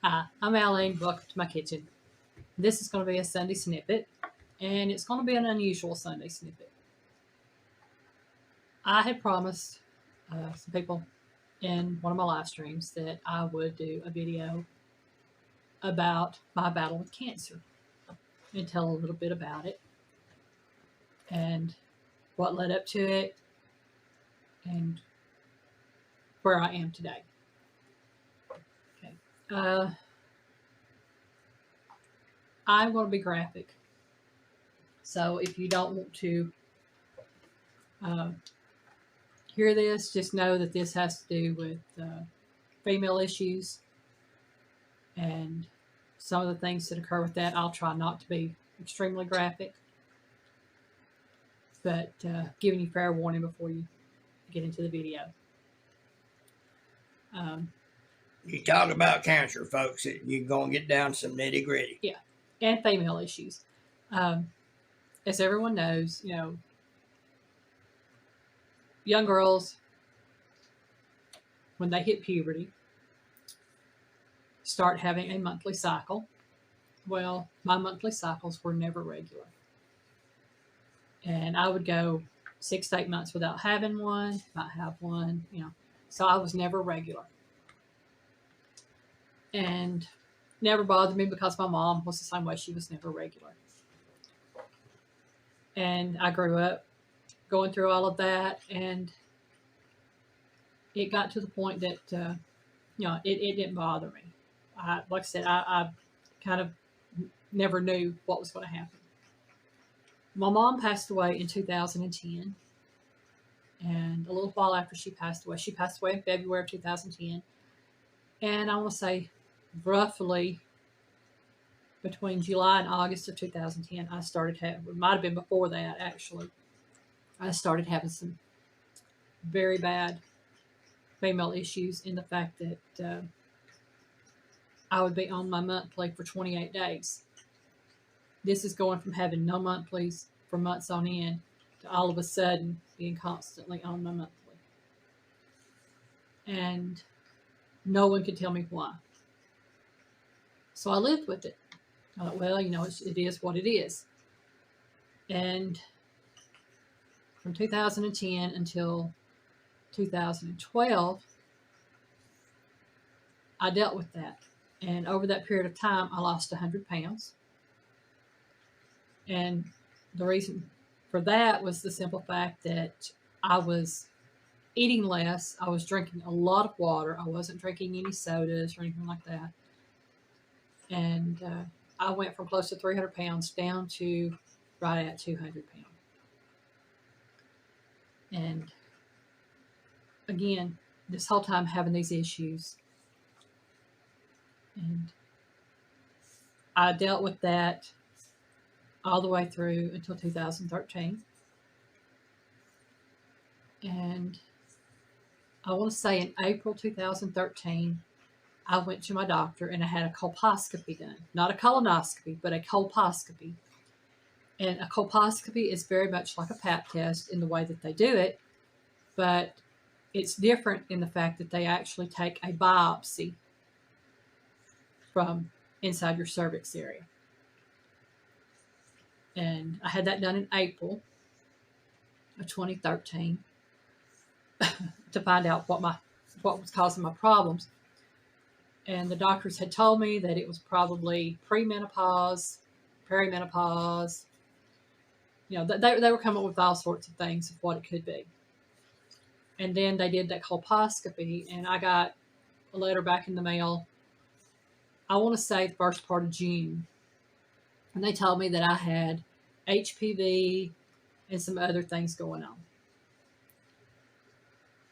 Hi, I'm Alyne. Welcome to my kitchen. This is going to be a Sunday snippet, and it's going to be an unusual Sunday snippet. I had promised some people in one of my live streams that I would do a video about my battle with cancer and tell a little bit about it and what led up to it and where I am today. Okay. I'm going to be graphic. So if you don't want to hear this, just know that this has to do with female issues and some of the things that occur with that. I'll try not to be extremely graphic, but giving you fair warning before you get into the video. You talk about cancer, folks, you're going to get down to some nitty gritty. Yeah, and female issues. As everyone knows, young girls, when they hit puberty, start having a monthly cycle. Well, my monthly cycles were never regular. And I would go 6 to 8 months without having one, might have one, So I was never regular. And never bothered me because my mom was the same way. She was never regular. And I grew up going through all of that, and it got to the point that, it didn't bother me. Like I said, I kind of never knew what was going to happen. My mom passed away in 2010, and a little while after she passed away in February of 2010, and I want to say roughly between July and August of 2010, I started having, it might have been before that actually, I started having some very bad female issues in the fact that I would be on my monthly for 28 days. This is going from having no monthlies for months on end to all of a sudden being constantly on my monthly. And no one could tell me why. So I lived with it. I thought, well, it is what it is. And from 2010 until 2012, I dealt with that. And over that period of time, I lost 100 pounds. And the reason for that was the simple fact that I was eating less. I was drinking a lot of water. I wasn't drinking any sodas or anything like that. And I went from close to 300 pounds down to right at 200 pounds. And again, this whole time having these issues. And I dealt with that all the way through until 2013. And I want to say in April 2013, I went to my doctor and I had a colposcopy done. Not a colonoscopy, but a colposcopy. And a colposcopy is very much like a pap test in the way that they do it, but it's different in the fact that they actually take a biopsy from inside your cervix area. And I had that done in April of 2013 to find out what was causing my problems. And the doctors had told me that it was probably premenopause, perimenopause. They were coming up with all sorts of things of what it could be. And then they did that colposcopy, and I got a letter back in the mail, I want to say the first part of June. And they told me that I had HPV and some other things going on.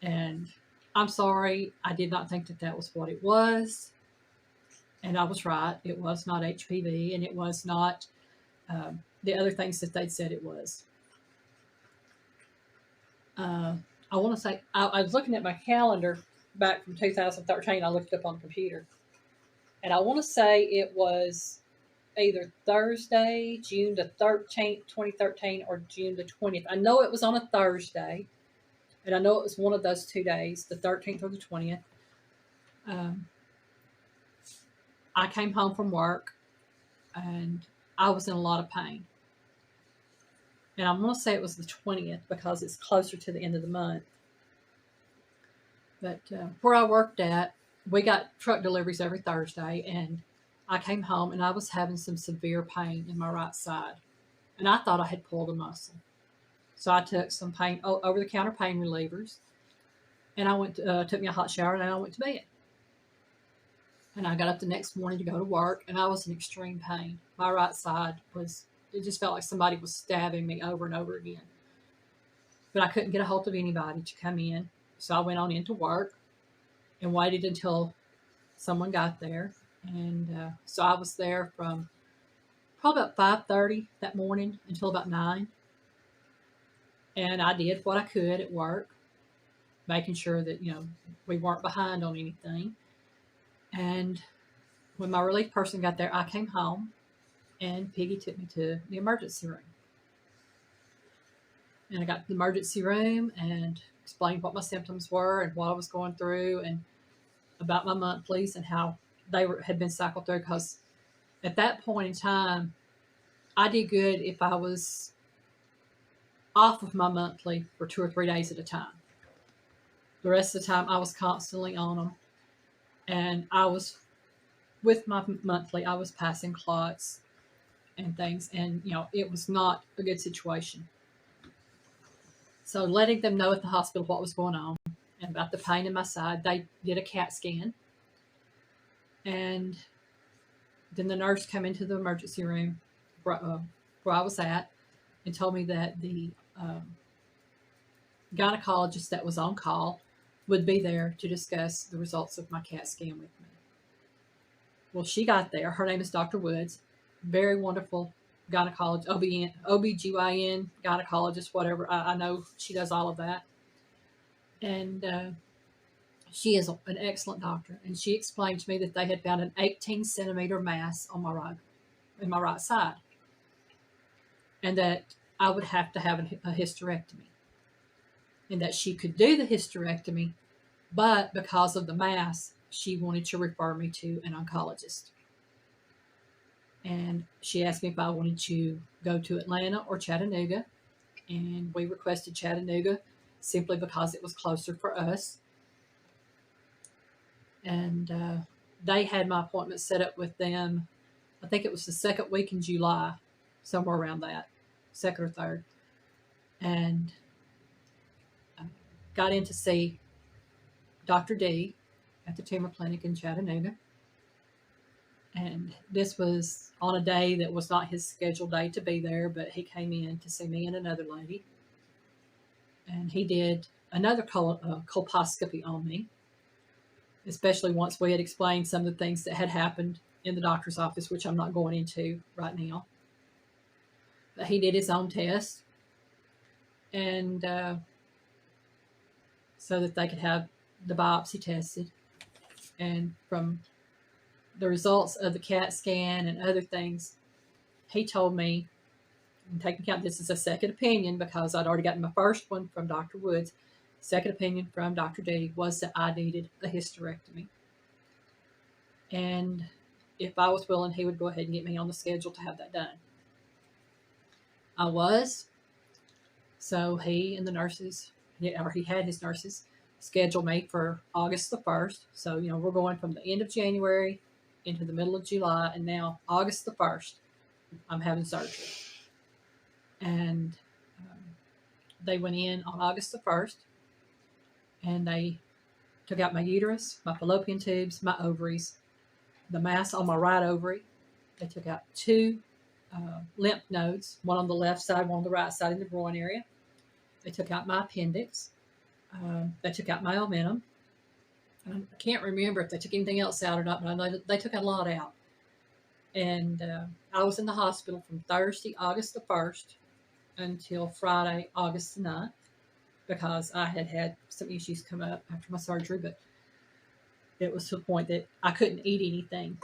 And I'm sorry, I did not think that that was what it was. And I was right. It was not HPV, and it was not the other things that they'd said it was. I want to say, I was looking at my calendar back from 2013. I looked it up on the computer. And I want to say it was either Thursday, June the 13th, 2013, or June the 20th. I know it was on a Thursday, and I know it was one of those 2 days, the 13th or the 20th. I came home from work and I was in a lot of pain. And I'm going to say it was the 20th because it's closer to the end of the month. But where I worked at, we got truck deliveries every Thursday, and I came home and I was having some severe pain in my right side. And I thought I had pulled a muscle. So I took some pain over the counter pain relievers, and I went took me a hot shower, and I went to bed. And I got up the next morning to go to work, and I was in extreme pain. My right side it just felt like somebody was stabbing me over and over again. But I couldn't get a hold of anybody to come in. So I went on into work and waited until someone got there. And so I was there from probably about 5:30 that morning until about 9. And I did what I could at work, making sure that, we weren't behind on anything. And when my relief person got there, I came home and Piggy took me to the emergency room. And I got to the emergency room and explained what my symptoms were and what I was going through and about my monthlies and how they had been cycled through. Because at that point in time, I did good if I was off of my monthly for 2 or 3 days at a time. The rest of the time, I was constantly on them. And I was, with my monthly, I was passing clots and things. And, it was not a good situation. So letting them know at the hospital what was going on and about the pain in my side, they did a CAT scan. And then the nurse came into the emergency room where I was at and told me that the gynecologist that was on call would be there to discuss the results of my CAT scan with me. Well, she got there. Her name is Dr. Woods. Very wonderful gynecologist, OBGYN, gynecologist, whatever. I know she does all of that. And she is an excellent doctor. And she explained to me that they had found an 18-centimeter mass on in my right side. And that I would have to have a hysterectomy. And that she could do the hysterectomy, but because of the mass, she wanted to refer me to an oncologist. And she asked me if I wanted to go to Atlanta or Chattanooga. And we requested Chattanooga simply because it was closer for us. And they had my appointment set up with them. I think it was the second week in July, somewhere around that, second or third. And got in to see Dr. D at the tumor clinic in Chattanooga. And this was on a day that was not his scheduled day to be there, but he came in to see me and another lady. And he did another colposcopy on me, especially once we had explained some of the things that had happened in the doctor's office, which I'm not going into right now. But he did his own test. And so that they could have the biopsy tested. And from the results of the CAT scan and other things, he told me, and taking account this is a second opinion because I'd already gotten my first one from Dr. Woods, second opinion from Dr. D was that I needed a hysterectomy. And if I was willing, he would go ahead and get me on the schedule to have that done. I was. So he and the nurses, or he had his nurses, schedule me for August the 1st. So, we're going from the end of January into the middle of July, and now August the 1st, I'm having surgery. And they went in on August the 1st, and they took out my uterus, my fallopian tubes, my ovaries, the mass on my right ovary. They took out 2 lymph nodes, one on the left side, one on the right side in the groin area. They took out my appendix. They took out my omentum. I can't remember if they took anything else out or not, but I know they took a lot out. And I was in the hospital from Thursday, August the 1st, until Friday, August the 9th, because I had some issues come up after my surgery, but it was to the point that I couldn't eat anything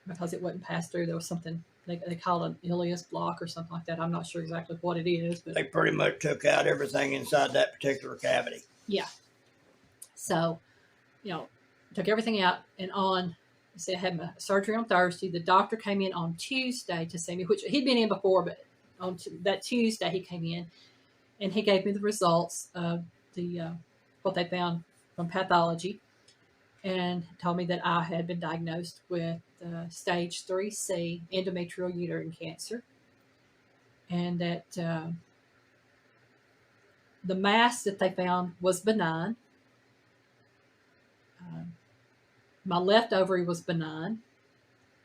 because it wouldn't pass through. There was something, they call it an ileus block or something like that. I'm not sure exactly what it is. But they pretty much took out everything inside that particular cavity. Yeah. So, took everything out, and on said I had my surgery on Thursday. The doctor came in on Tuesday to see me, which he'd been in before, but on that Tuesday he came in and he gave me the results of the what they found from pathology, and told me that I had been diagnosed with stage 3C endometrial uterine cancer, and that the mass that they found was benign. My left ovary was benign.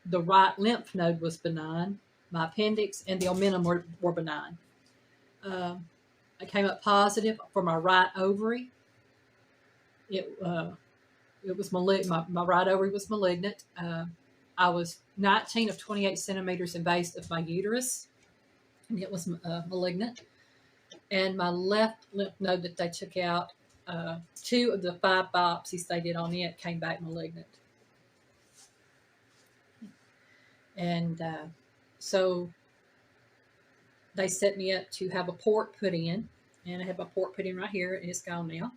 The right lymph node was benign. My appendix and the omentum were benign. I came up positive for my right ovary. It was malignant. My right ovary was malignant. I was 19 of 28 centimeters invasive of my uterus, and it was malignant. And my left lymph node that they took out, 2 of the 5 biopsies they did on it came back malignant. And so they set me up to have a port put in, and I have my port put in right here, and it's gone now.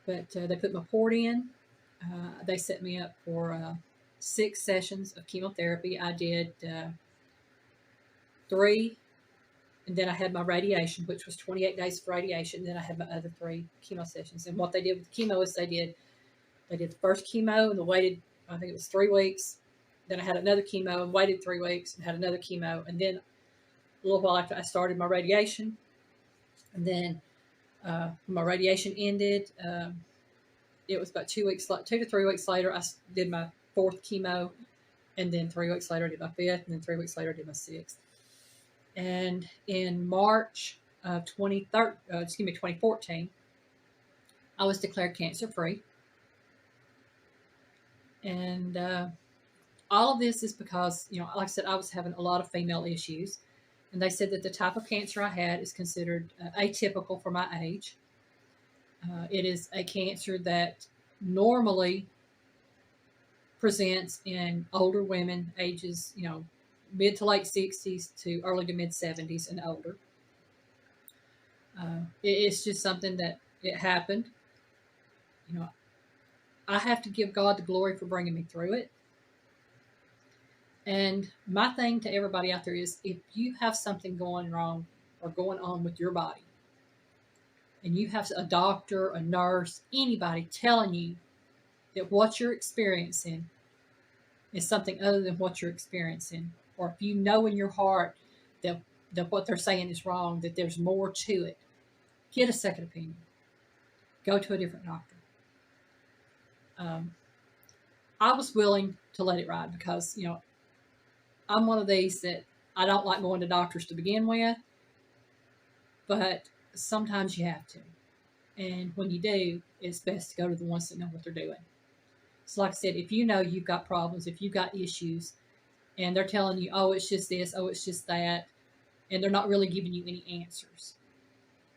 But they put my port in. They set me up for 6 sessions of chemotherapy. I did 3, and then I had my radiation, which was 28 days of radiation. Then I had my other 3 chemo sessions. And what they did with the chemo is they did the first chemo and they waited, I think it was 3 weeks. Then I had another chemo and waited 3 weeks and had another chemo. And then a little while after I started my radiation, and then when my radiation ended, it was about 2 to 3 weeks later, I did my 4th chemo, and then 3 weeks later I did my 5th, and then 3 weeks later I did my 6th. And in March of 2014, I was declared cancer-free. And all of this is because, like I said, I was having a lot of female issues. And they said that the type of cancer I had is considered atypical for my age. It is a cancer that normally presents in older women, ages, mid to late 60s to early to mid 70s and older. It's just something that it happened. I have to give God the glory for bringing me through it. And my thing to everybody out there is, if you have something going wrong or going on with your body, and you have a doctor, a nurse, anybody telling you that what you're experiencing is something other than what you're experiencing, or if you know in your heart that what they're saying is wrong, that there's more to it, get a second opinion. Go to a different doctor. I was willing to let it ride because, I'm one of these that I don't like going to doctors to begin with, but sometimes you have to. And when you do, it's best to go to the ones that know what they're doing. So like I said, if you know you've got problems, if you've got issues, and they're telling you, oh, it's just this, oh, it's just that, and they're not really giving you any answers,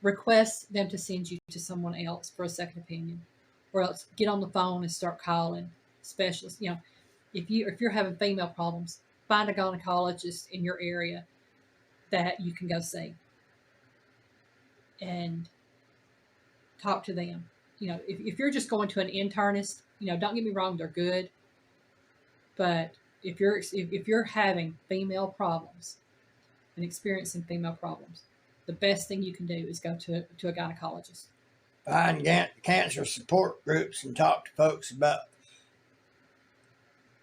request them to send you to someone else for a second opinion, or else get on the phone and start calling specialists. If you're having female problems, find a gynecologist in your area that you can go see and talk to them. If you're just going to an internist, don't get me wrong, they're good. But if you're having female problems and experiencing female problems, the best thing you can do is go to a gynecologist. Find cancer support groups and talk to folks about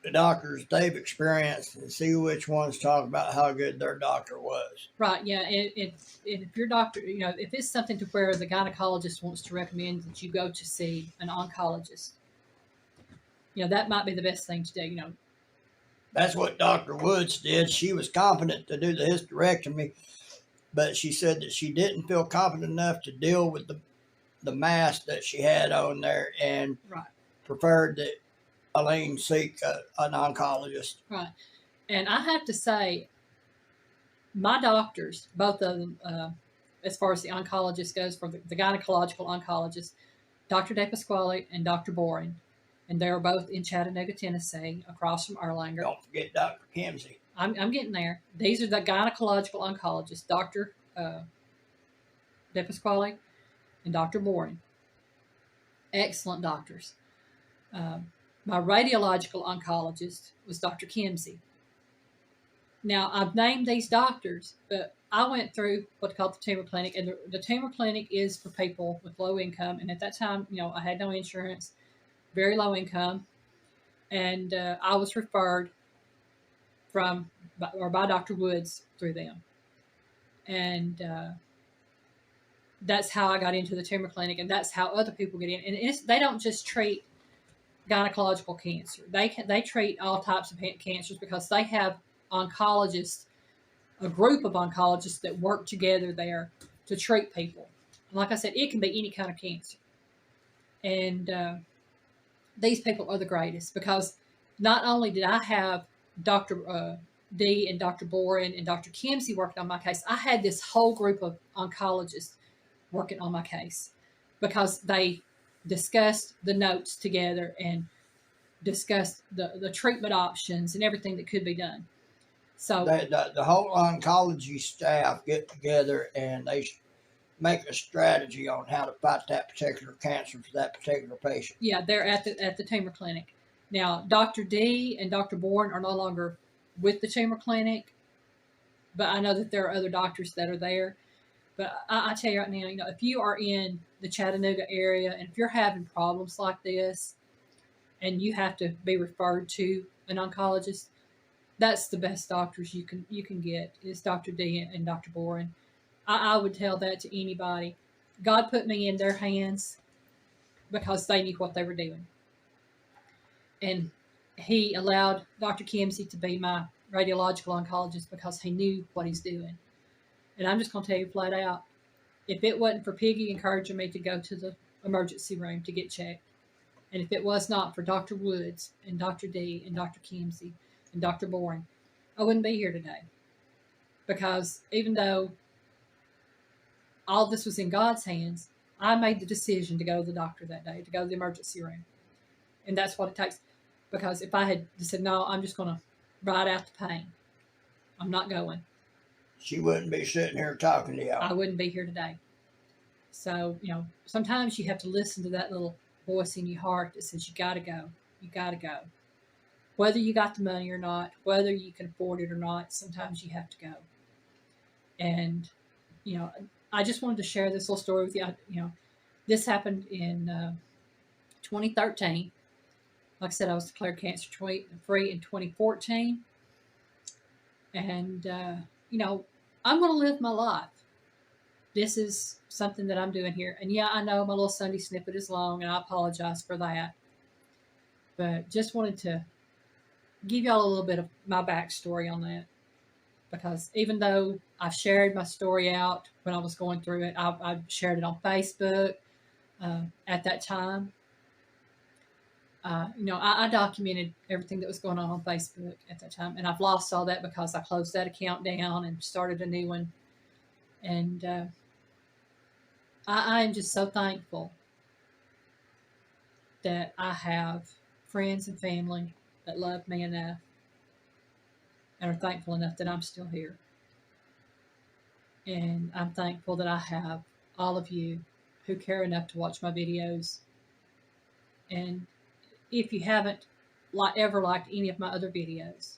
the doctors they've experienced and see which ones talk about how good their doctor was. Right, yeah. And if your doctor, if it's something to where the gynecologist wants to recommend that you go to see an oncologist, that might be the best thing to do, That's what Dr. Woods did. She was competent to do the hysterectomy, but she said that she didn't feel confident enough to deal with the mass that she had on there, and preferred that Alyne seek an oncologist. Right. And I have to say, my doctors, both of them, as far as the oncologist goes, for the gynecological oncologist, Dr. DePasquale and Dr. Boring, and they're both in Chattanooga, Tennessee, across from Erlanger. Don't forget Dr. Kimsey. I'm getting there. These are the gynecological oncologists, Dr. DePasquale and Dr. Boring. Excellent doctors. My radiological oncologist was Dr. Kimsey. Now, I've named these doctors, but I went through what's called the tumor clinic, and the tumor clinic is for people with low income. And at that time, I had no insurance, very low income, and I was referred by Dr. Woods through them. And that's how I got into the tumor clinic, and that's how other people get in. And they don't just treat gynecological cancer; they treat all types of cancers because they have oncologists, a group of oncologists that work together there to treat people. And like I said, it can be any kind of cancer, and these people are the greatest because not only did I have Dr. D and Dr. Boren and Dr. Kimsey working on my case, I had this whole group of oncologists working on my case because they discussed the notes together and discussed the treatment options and everything that could be done. So the whole oncology staff get together and they make a strategy on how to fight that particular cancer for that particular patient. Yeah, they're at the tumor clinic. Now, Dr. D and Dr. Bourne are no longer with the tumor clinic, but I know that there are other doctors that are there. But I tell you right now, if you are in the Chattanooga area and if you're having problems like this and you have to be referred to an oncologist, that's the best doctors you can get is Dr. D and Dr. Boren. I would tell that to anybody. God put me in their hands because they knew what they were doing. And he allowed Dr. Kimsey to be my radiological oncologist because he knew what he's doing. And I'm just going to tell you flat out, if it wasn't for Piggy encouraging me to go to the emergency room to get checked, and if it was not for Dr. Woods and Dr. D and Dr. Kimsey and Dr. Boring, I wouldn't be here today. Because even though all this was in God's hands, I made the decision to go to the doctor that day, to go to the emergency room. And that's what it takes. Because if I had said, no, I'm just going to ride out the pain, I'm not going. She wouldn't be sitting here talking to y'all. I wouldn't be here today. So, sometimes you have to listen to that little voice in your heart that says, you got to go. You got to go. Whether you got the money or not, whether you can afford it or not, sometimes you have to go. And, I just wanted to share this little story with you. This happened in 2013. Like I said, I was declared cancer-free in 2014. And, I'm going to live my life. This is something that I'm doing here. And yeah, I know my little Sunday snippet is long, and I apologize for that. But just wanted to give y'all a little bit of my backstory on that. Because even though I've shared my story out when I was going through it, I shared it on Facebook at that time. I documented everything that was going on Facebook at that time, and I've lost all that because I closed that account down and started a new one. And I am just so thankful that I have friends and family that love me enough and are thankful enough that I'm still here. And I'm thankful that I have all of you who care enough to watch my videos. And if you haven't ever liked any of my other videos,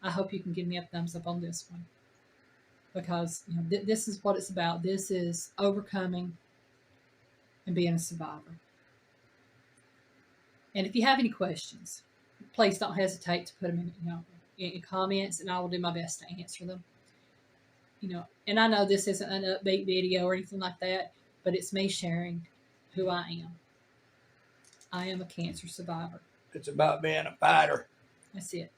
I hope you can give me a thumbs up on this one. Because this is what it's about. This is overcoming and being a survivor. And if you have any questions, please don't hesitate to put them in comments, and I will do my best to answer them. And I know this isn't an upbeat video or anything like that, but it's me sharing who I am. I am a cancer survivor. It's about being a fighter. That's it.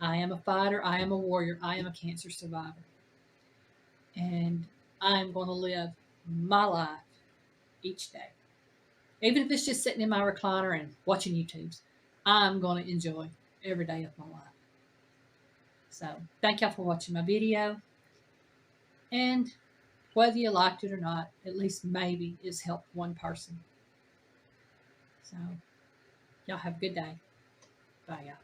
I am a fighter. I am a warrior. I am a cancer survivor. And I am going to live my life each day. Even if it's just sitting in my recliner and watching YouTubes, I'm going to enjoy every day of my life. So, thank y'all for watching my video. And whether you liked it or not, at least maybe it's helped one person. So, y'all have a good day. Bye, y'all.